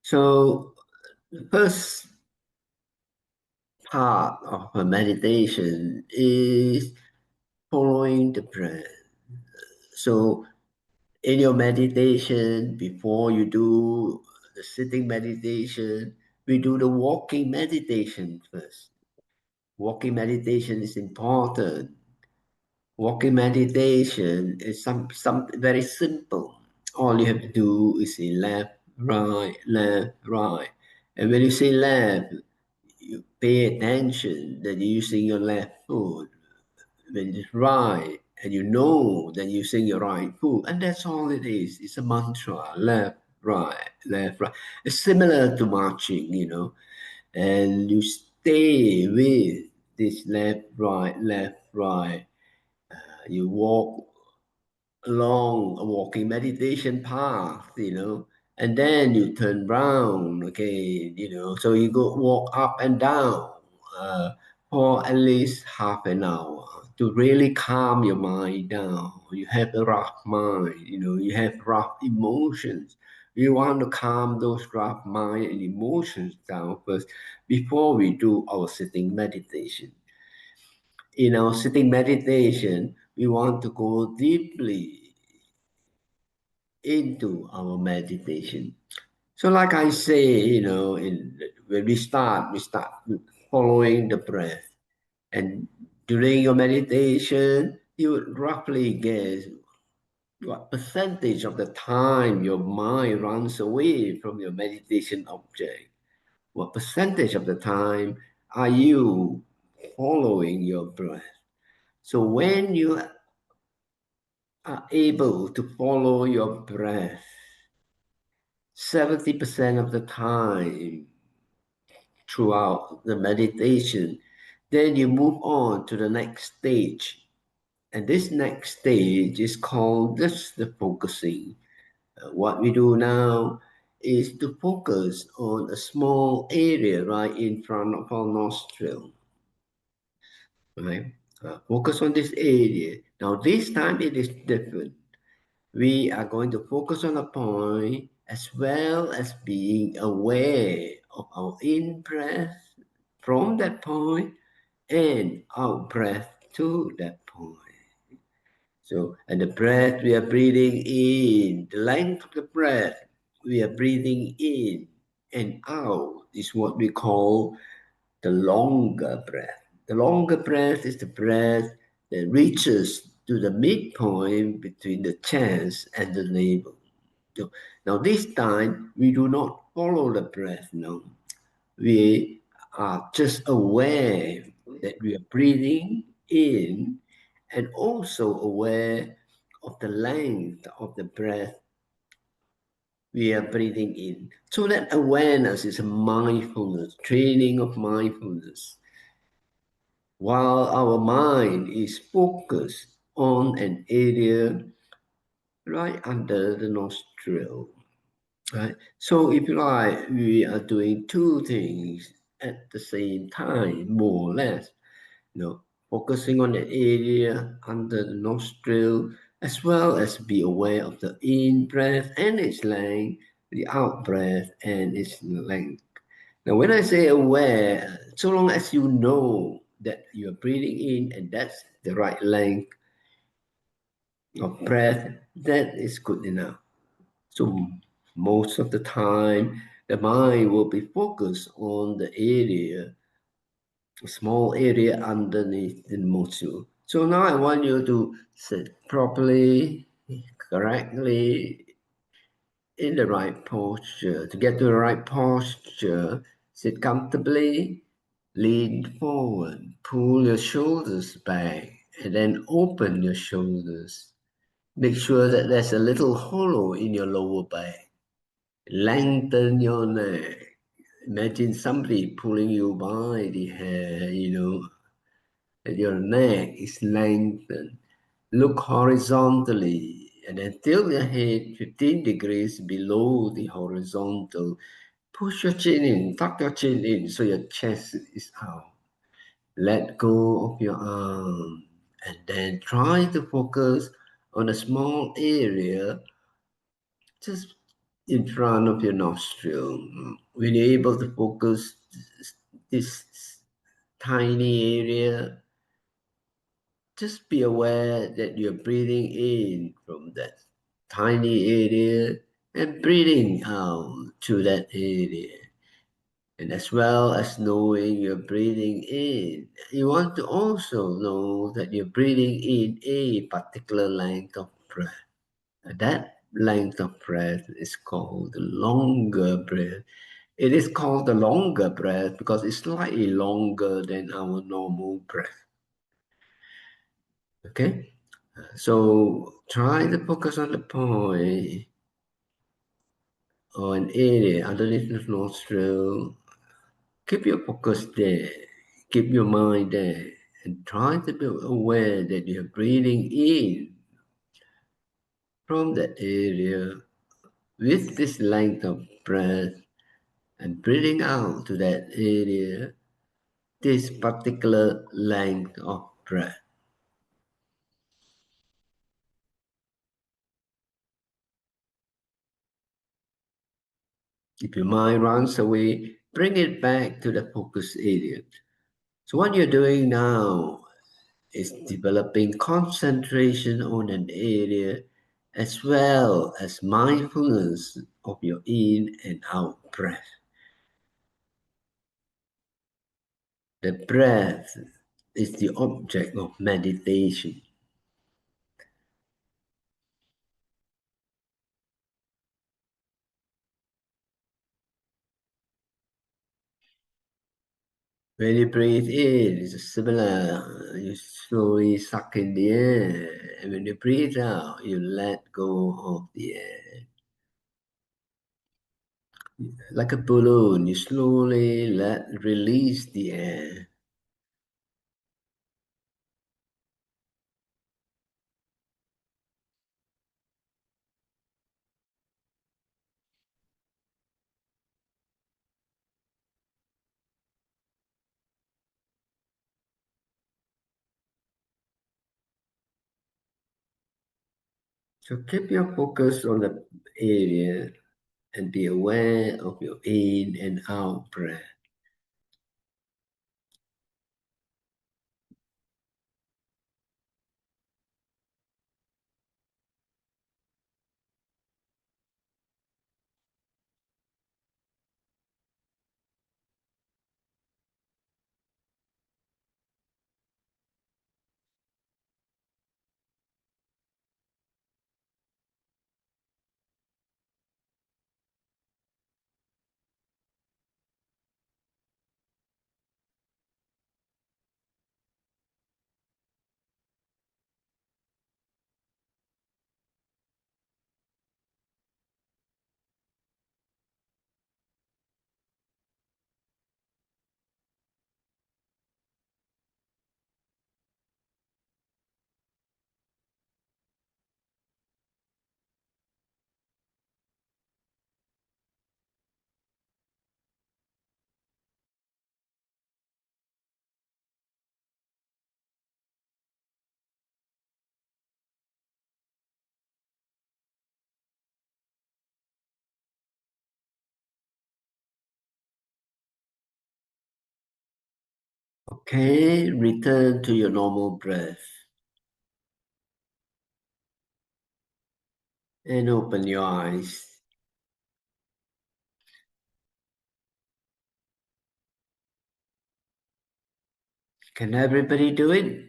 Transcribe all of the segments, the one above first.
So the first part of a meditation is following the breath. So in your meditation, before you do the sitting meditation, we do the walking meditation first. Walking meditation is important. Walking meditation is something very simple. All you have to do is say left, right, right. And when you say left, you pay attention that you're using your left foot. When it's right, and you know that you're using your right foot, and that's all it is. It's a mantra, left, right, left, right. It's similar to marching, and you stay with this left, right, left, right. You walk along a walking meditation path, and then you turn round again, so you go walk up and down uh, for at least half an hour to really calm your mind down. You have a rough mind, you have rough emotions. You want to calm those rough mind and emotions down first before we do our sitting meditation. In our sitting meditation, we want to go deeply into our meditation. So like I say, when we start with following the breath. And during your meditation, you would roughly guess what percentage of the time your mind runs away from your meditation object. What percentage of the time are you following your breath? So when you are able to follow your breath 70% of the time throughout the meditation, then you move on to the next stage. And this next stage is called just the focusing. What we do now is to focus on a small area right in front of our nostril. Right? Focus on this area. Now this time it is different. We are going to focus on a point as well as being aware of our in-breath from that point and out-breath to that point. So, and the breath we are breathing in, the length of the breath we are breathing in and out is what we call the longer breath. The longer breath is the breath that reaches to the midpoint between the chest and the navel. So, now this time, we do not follow the breath, no. We are just aware that we are breathing in and also aware of the length of the breath we are breathing in. So that awareness is a mindfulness, training of mindfulness. While our mind is focused on an area right under the nostril. Right? So if you like, we are doing two things at the same time, more or less. Focusing on the area under the nostril, as well as be aware of the in-breath and its length, the out-breath and its length. Now, when I say aware, so long as you know that you're breathing in and that's the right length of breath, that is good enough. So most of the time, the mind will be focused on the area, a small area underneath the nostril. So now I want you to sit properly, correctly, in the right posture. To get to the right posture, sit comfortably, lean forward, pull your shoulders back, and then open your shoulders. Make sure that there's a little hollow in your lower back. Lengthen your neck. Imagine somebody pulling you by the hair, and your neck is lengthened. Look horizontally and then tilt your head 15 degrees below the horizontal. Push your chin in, tuck your chin in so your chest is out. Let go of your arm and then try to focus on a small area just in front of your nostril. When you're able to focus this tiny area, just be aware that you're breathing in from that tiny area and breathing out to that area. And as well as knowing you're breathing in, you want to also know that you're breathing in a particular length of breath. And that length of breath is called the longer breath. It is called the longer breath because it's slightly longer than our normal breath. Okay? So try to focus on the point or an area underneath the nostril. Keep your focus there. Keep your mind there. And try to be aware that you're breathing in from that area with this length of breath and breathing out to that area this particular length of breath. If your mind runs away, bring it back to the focus area. So what you're doing now is developing concentration on an area as well as mindfulness of your in and out breath. The breath is the object of meditation. When you breathe in, it's similar. You slowly suck in the air. And when you breathe out, you let go of the air. Like a balloon, you slowly release the air. So keep your focus on the area and be aware of your in and out breath. Okay, return to your normal breath and open your eyes. Can everybody do it?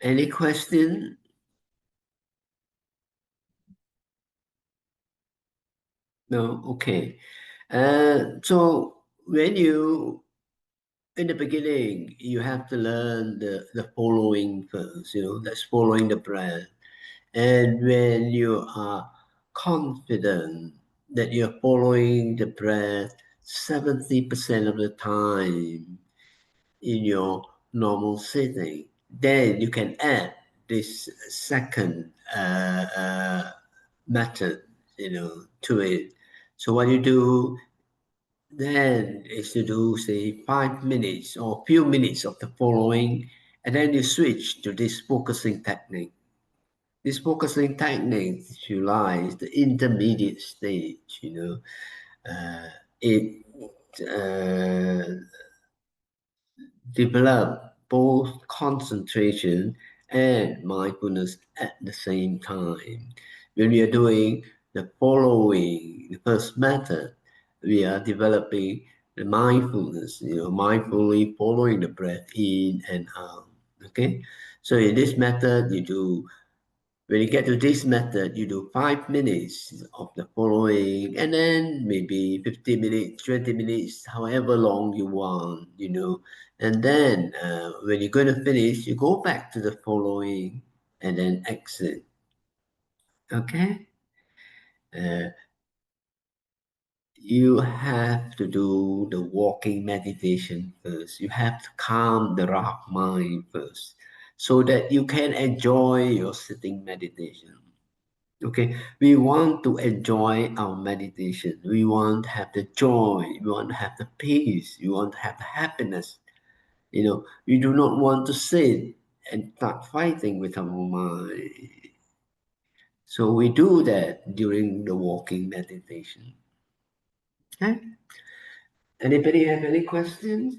Any question? No? Okay. So when in the beginning, you have to learn the following first, that's following the breath. And when you are confident that you're following the breath 70% of the time in your normal sitting, then you can add this second method, to it. So what you do then is to do, say, 5 minutes or few minutes of the following, and then you switch to this focusing technique. This focusing technique, if you like, is the intermediate stage, it develop both concentration and mindfulness at the same time. When we are doing the following, the first method, we are developing the mindfulness, mindfully following the breath in and out. Okay, so in this method, when you get to this method, you do 5 minutes of the following, and then maybe 50 minutes, 20 minutes, however long you want, And then when you're going to finish, you go back to the following and then exit. Okay? Uh, you have to do the walking meditation first. You have to calm the rough mind first so that you can enjoy your sitting meditation. Okay, we want to enjoy our meditation. We want to have the joy. We want to have the peace. We want to have the happiness. We do not want to sit and start fighting with our mind. So we do that during the walking meditation. Okay. Anybody have any questions?